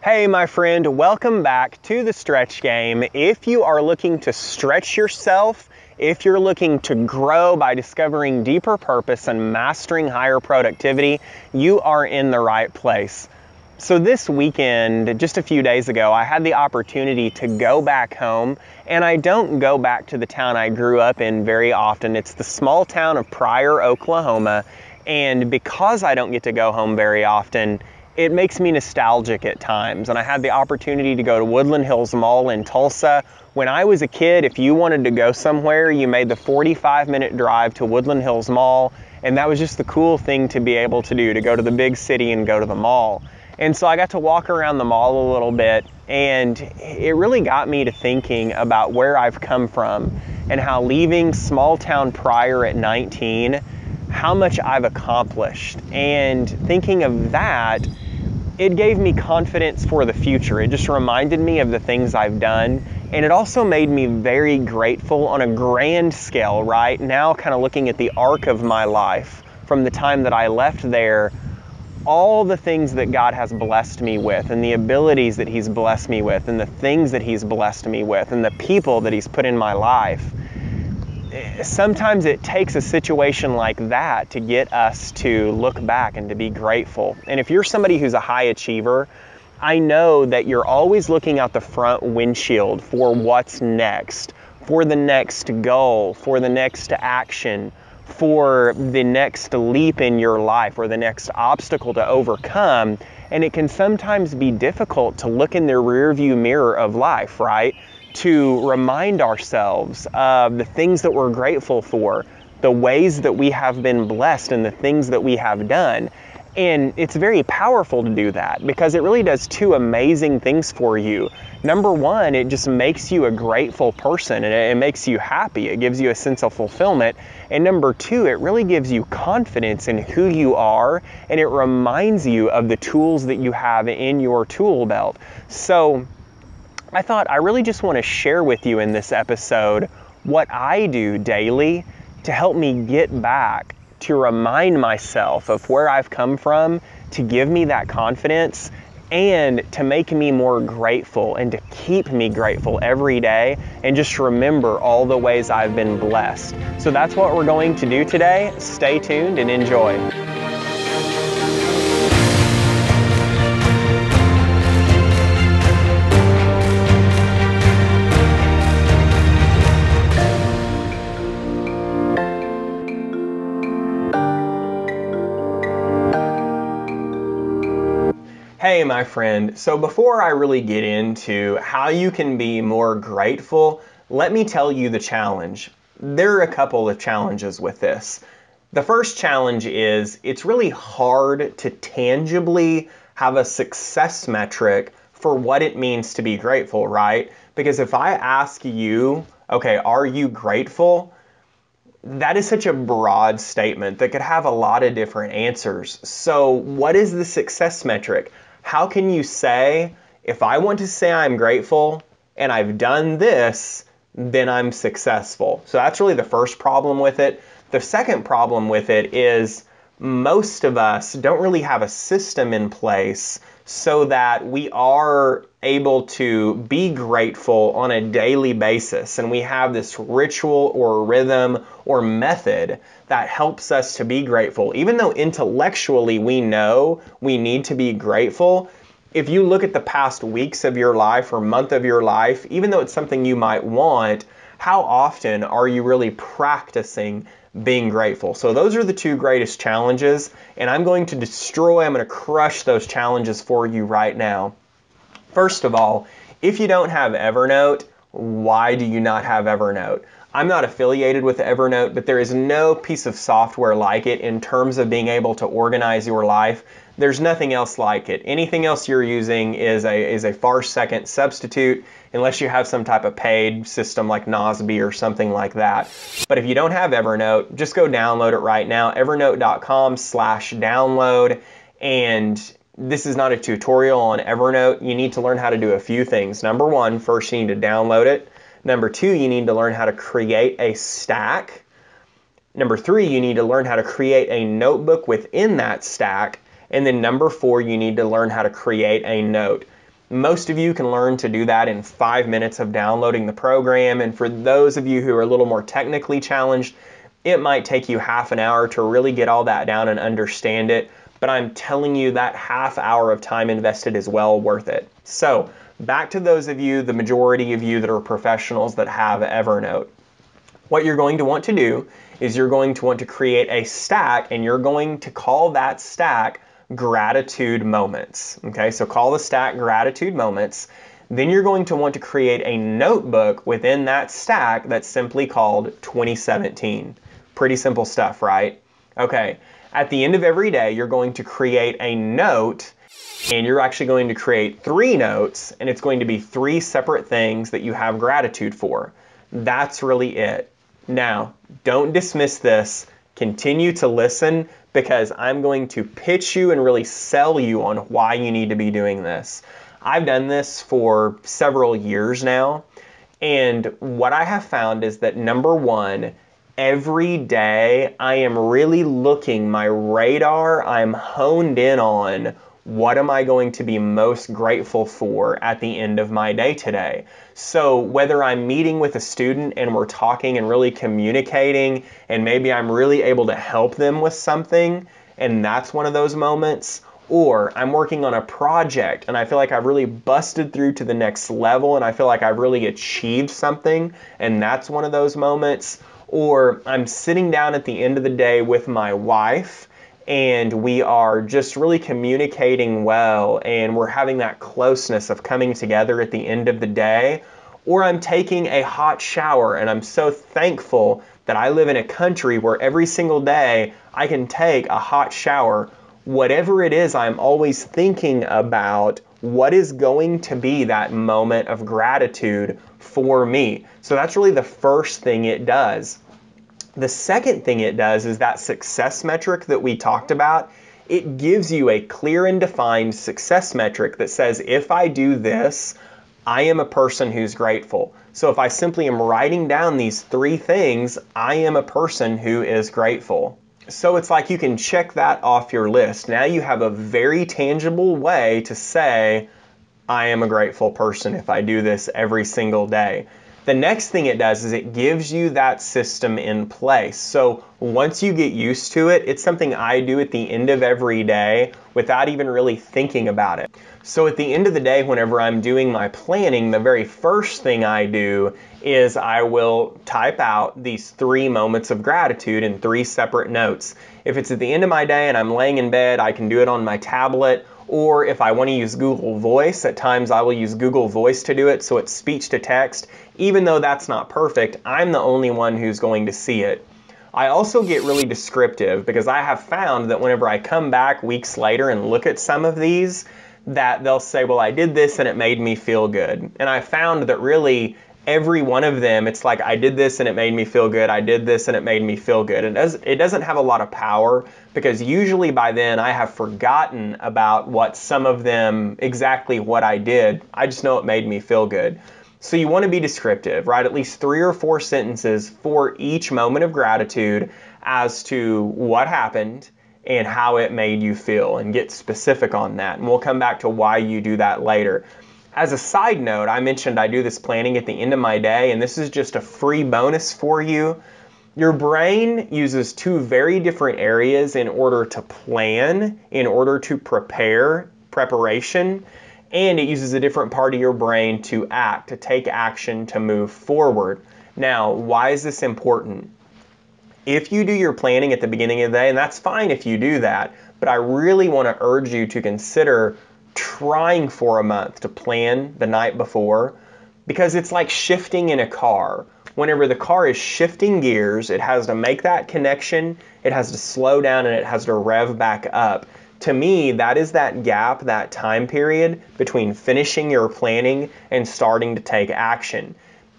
Hey my friend, welcome back to the Stretch Game. If you are looking to stretch yourself, if you're looking to grow by discovering deeper purpose and mastering higher productivity, you are in the right place. So this weekend, just a few days ago, I had the opportunity to go back home, and I don't go back to the town I grew up in very often. It's the small town of Pryor, Oklahoma, and because I don't get to go home very often, it makes me nostalgic at times. And I had the opportunity to go to Woodland Hills Mall in Tulsa. When I was a kid, if you wanted to go somewhere, you made the 45-minute drive to Woodland Hills Mall, and that was just the cool thing to be able to do, to go to the big city and go to the mall. And so I got to walk around the mall a little bit, and it really got me to thinking about where I've come from and how leaving small town Pryor at 19, how much I've accomplished. And thinking of that, it gave me confidence for the future. It just reminded me of the things I've done. And it also made me very grateful on a grand scale, right? Now kind of looking at the arc of my life from the time that I left there, all the things that God has blessed me with and the abilities that He's blessed me with and the things that He's blessed me with and the people that He's put in my life. Sometimes it takes a situation like that to get us to look back and to be grateful. And if you're somebody who's a high achiever, I know that you're always looking out the front windshield for what's next, for the next goal, for the next action, for the next leap in your life or the next obstacle to overcome. And it can sometimes be difficult to look in the rearview mirror of life, right? To remind ourselves of the things that we're grateful for, the ways that we have been blessed and the things that we have done. And it's very powerful to do that because it really does two amazing things for you. Number one, it just makes you a grateful person and it makes you happy. It gives you a sense of fulfillment. And number two, it really gives you confidence in who you are, and it reminds you of the tools that you have in your tool belt. So I thought I really just want to share with you in this episode what I do daily to help me get back, to remind myself of where I've come from, to give me that confidence, and to make me more grateful and to keep me grateful every day and just remember all the ways I've been blessed. So that's what we're going to do today. Stay tuned and enjoy. Hey my friend, so before I really get into how you can be more grateful, let me tell you the challenge. There are a couple of challenges with this. The first challenge is it's really hard to tangibly have a success metric for what it means to be grateful, right? Because if I ask you, okay, are you grateful? That is such a broad statement that could have a lot of different answers. So what is the success metric? How can you say, if I want to say I'm grateful and I've done this, then I'm successful? So that's really the first problem with it. The second problem with it is most of us don't really have a system in place so that we are able to be grateful on a daily basis. And we have this ritual or rhythm or method that helps us to be grateful. Even though intellectually we know we need to be grateful, if you look at the past weeks of your life or month of your life, even though it's something you might want, how often are you really practicing being grateful? So those are the two greatest challenges, and I'm going to crush those challenges for you right now. First of all, if you don't have Evernote, why do you not have Evernote? I'm not affiliated with Evernote, but there is no piece of software like it in terms of being able to organize your life. There's nothing else like it. Anything else you're using is a far second substitute unless you have some type of paid system like Nozbe or something like that. But if you don't have Evernote, just go download it right now, evernote.com/download. And this is not a tutorial on Evernote. You need to learn how to do a few things. Number one, first you need to download it. Number two, you need to learn how to create a stack. Number three, you need to learn how to create a notebook within that stack. And then number four, you need to learn how to create a note. Most of you can learn to do that in 5 minutes of downloading the program, and for those of you who are a little more technically challenged, it might take you half an hour to really get all that down and understand it, but I'm telling you that half hour of time invested is well worth it. So back to those of you, the majority of you that are professionals that have Evernote. What you're going to want to do is you're going to want to create a stack, and you're going to call that stack gratitude moments. Okay, so call the stack gratitude moments. Then you're going to want to create a notebook within that stack that's simply called 2017. Pretty simple stuff, right? Okay, at the end of every day, you're going to create a note, and you're actually going to create 3 notes, and it's going to be 3 separate things that you have gratitude for. That's really it. Now, don't dismiss this. Continue to listen, because I'm going to pitch you and really sell you on why you need to be doing this. I've done this for several years now, and what I have found is that number one, every day I am really looking, my radar, I'm honed in on what am I going to be most grateful for at the end of my day today. So whether I'm meeting with a student and we're talking and really communicating, and maybe I'm really able to help them with something, and that's one of those moments, or I'm working on a project and I feel like I've really busted through to the next level and I feel like I've really achieved something, and that's one of those moments, or I'm sitting down at the end of the day with my wife and we are just really communicating well, and we're having that closeness of coming together at the end of the day. Or I'm taking a hot shower, and I'm so thankful that I live in a country where every single day I can take a hot shower. Whatever it is, I'm always thinking about what is going to be that moment of gratitude for me. So that's really the first thing it does. The second thing it does is that success metric that we talked about. It gives you a clear and defined success metric that says, if I do this, I am a person who's grateful. So if I simply am writing down these 3 things, I am a person who is grateful. So it's like you can check that off your list. Now you have a very tangible way to say, I am a grateful person if I do this every single day. The next thing it does is it gives you that system in place. So once you get used to it, it's something I do at the end of every day without even really thinking about it. So at the end of the day, whenever I'm doing my planning, the very first thing I do is I will type out these 3 moments of gratitude in 3 separate notes. If it's at the end of my day and I'm laying in bed, I can do it on my tablet. Or if I want to use Google Voice, at times I will use Google Voice to do it, so it's speech to text. Even though that's not perfect, I'm the only one who's going to see it. I also get really descriptive, because I have found that whenever I come back weeks later and look at some of these, that they'll say, well, I did this and it made me feel good. And I found that really every one of them, it's like, I did this and it made me feel good. I did this and it made me feel good. And it doesn't have a lot of power, because usually by then I have forgotten about what some of them, exactly what I did. I just know it made me feel good. So you want to be descriptive, right? At least 3 or 4 sentences for each moment of gratitude as to what happened and how it made you feel, and get specific on that. And we'll come back to why you do that later. As a side note, I mentioned I do this planning at the end of my day, and this is just a free bonus for you. Your brain uses 2 very different areas in order to plan, in order to preparation, and it uses a different part of your brain to act, to take action, to move forward. Now, why is this important? If you do your planning at the beginning of the day, and that's fine if you do that, but I really want to urge you to consider trying for a month to plan the night before, because it's like shifting in a car. Whenever the car is shifting gears, it has to make that connection, it has to slow down, and it has to rev back up. To me, that is that gap, that time period between finishing your planning and starting to take action.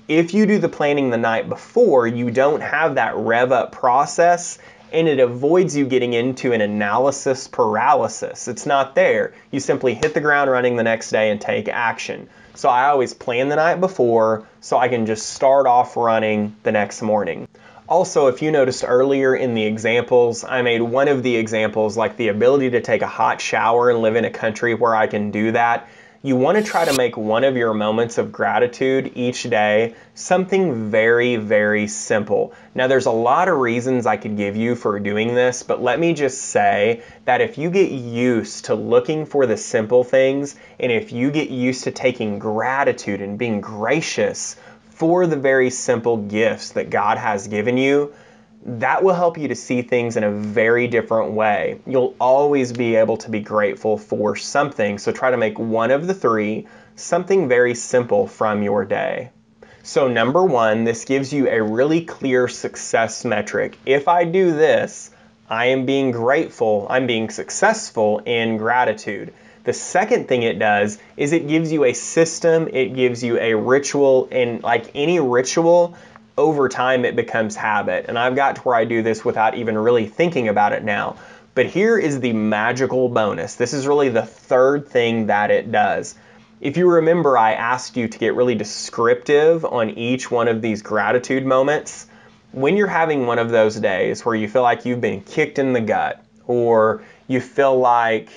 If you do the planning the night before, you don't have that rev up process, and it avoids you getting into an analysis paralysis. It's not there. You simply hit the ground running the next day and take action. So I always plan the night before so I can just start off running the next morning. Also, if you noticed earlier in the examples, I made one of the examples, like the ability to take a hot shower and live in a country where I can do that. you want to try to make one of your moments of gratitude each day something very, very simple. Now, there's a lot of reasons I could give you for doing this, but let me just say that if you get used to looking for the simple things, and if you get used to taking gratitude and being gracious for the very simple gifts that God has given you, that will help you to see things in a very different way. You'll always be able to be grateful for something, so try to make one of the three something very simple from your day. So number one, this gives you a really clear success metric. If I do this, I am being grateful, I'm being successful in gratitude. The second thing it does is it gives you a system, it gives you a ritual, and like any ritual, over time it becomes habit. And I've got to where I do this without even really thinking about it now. But here is the magical bonus. This is really the third thing that it does. If you remember, I asked you to get really descriptive on each one of these gratitude moments. When you're having one of those days where you feel like you've been kicked in the gut, or you feel like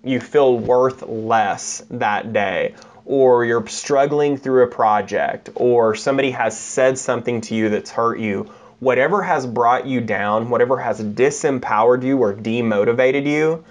you feel worth less that day, or you're struggling through a project, or somebody has said something to you that's hurt you, whatever has brought you down, whatever has disempowered you or demotivated you,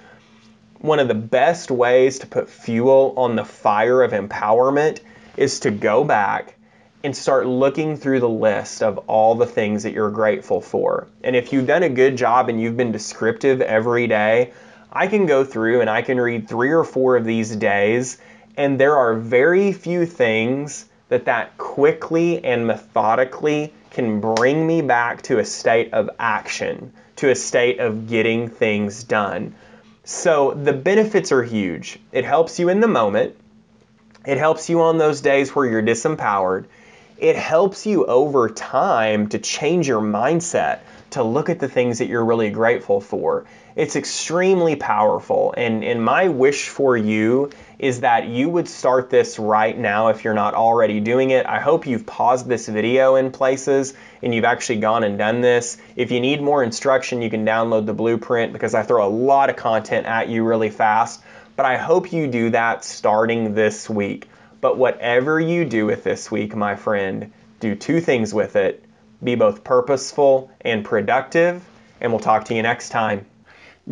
one of the best ways to put fuel on the fire of empowerment is to go back and start looking through the list of all the things that you're grateful for. And if you've done a good job and you've been descriptive every day, I can go through and I can read 3 or 4 of these days, and there are very few things that quickly and methodically can bring me back to a state of action, to a state of getting things done. So the benefits are huge. It helps you in the moment. It helps you on those days where you're disempowered. It helps you over time to change your mindset, to look at the things that you're really grateful for. It's extremely powerful, and my wish for you is that you would start this right now if you're not already doing it. I hope you've paused this video in places and you've actually gone and done this. If you need more instruction, you can download the blueprint because I throw a lot of content at you really fast. But I hope you do that starting this week. But whatever you do with this week, my friend, do 2 things with it. Be both purposeful and productive, and we'll talk to you next time.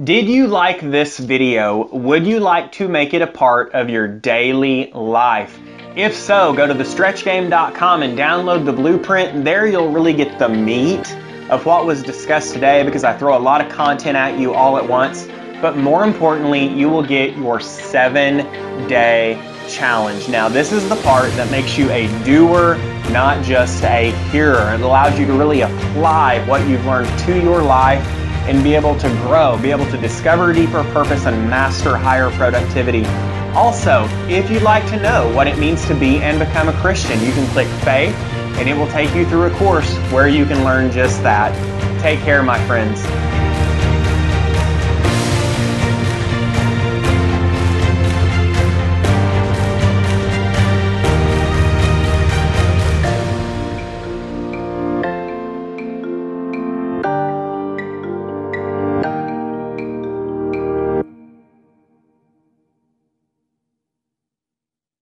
Did you like this video? Would you like to make it a part of your daily life? If so, go to thestretchgame.com and download the blueprint. There you'll really get the meat of what was discussed today, because I throw a lot of content at you all at once. But more importantly, you will get your 7-day challenge. Now, this is the part that makes you a doer, not just a hearer. It allows you to really apply what you've learned to your life and be able to grow, be able to discover deeper purpose and master higher productivity. Also, if you'd like to know what it means to be and become a Christian, you can click Faith and it will take you through a course where you can learn just that. Take care, my friends.